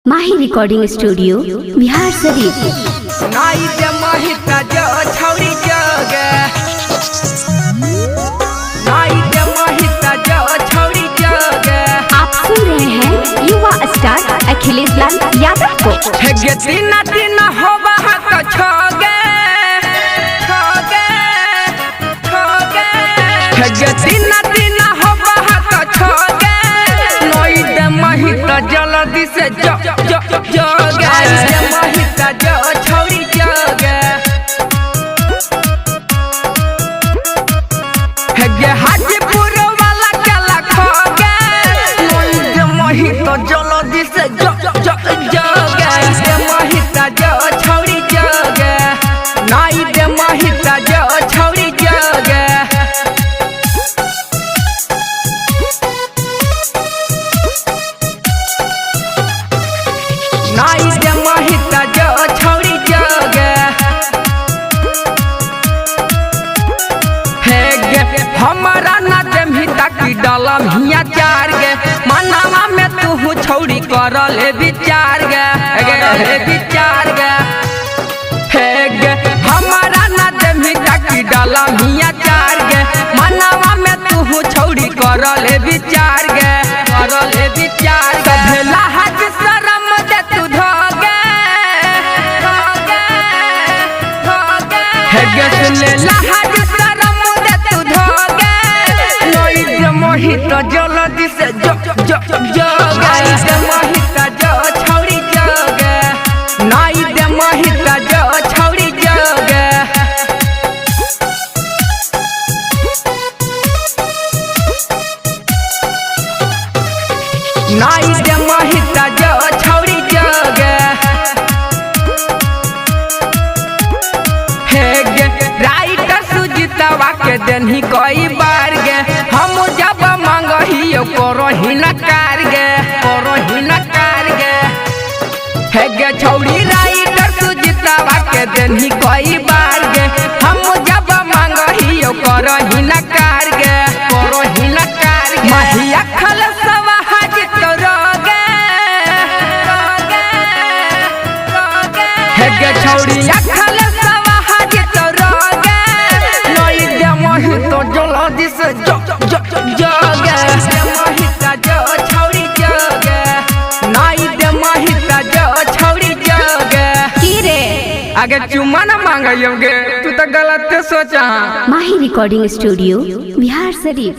माही recording studio Bihar Sharif. नाई दे महिता जो छौरी जगे, नाई दे महिता जो छौरी जगे। आप सुन रहे हैं युवा स्टार अखिलेश लाल यादव को। छगे तीना तीना होबा हक छोगे छोगे छोगे। छगे तीना तीना होबा हक छोगे। नाई दे महिता जल्दी से जो जो जगे। नाई दे महिता जो छौरी जगे। हगे हाजीपुर वाला केला खोगे। नाई दे महिता जल्दी से जो जो जगे। नाई दे महिता जो छौरी जगे। नाई दे महिता जो छौरी जगे। नाई दे महिता जो छौरी जगे। हेगे हमारा ना देमिता की डालम हिया चार गे। मनावा में तू छौरी कर ले विचार गे। ले विचार गे। हेगे हमारा ना देमिता की डालम हिया चार गे। मनावा में तू छौरी कर ले विचार गे। कर ले विचार गे। भेला हाथ शरम दे तू धोगे धोगे धोगे। हेगे सुने लाज शरम दे तू धोगे। नाई दे महिता जल्दी से जो जो जगे। नाई दे महिता जो छौरी जगे। नाई दे महिता जो छौरी जगे। नाई दे महिता जो छौरी जगे। हेगे राइटर सुजीतवा के देनी कई बार गे। हम जब मांगहियो करही न कार गे। करही न कार गे। हेगे छौरी राइटर सुजीतवा के देनी कई बार गे। हम जब मांगहियो करही न कार गे। करही न कार गे। महिया खल सवा हाजिर रोगे रोगे रोगे। हेगे छौरी खल सवा हाजिर रोगे। नाई दे महिता जल्दी से जो जो जगे। नाई दे महिता जो छौरी जगे। नाई दे महिता जो छौरी जगे। की रे आगे चुम्मा न मांगयोगे तू तो गलत सोचा। माही रिकॉर्डिंग स्टूडियो बिहार शरीफ।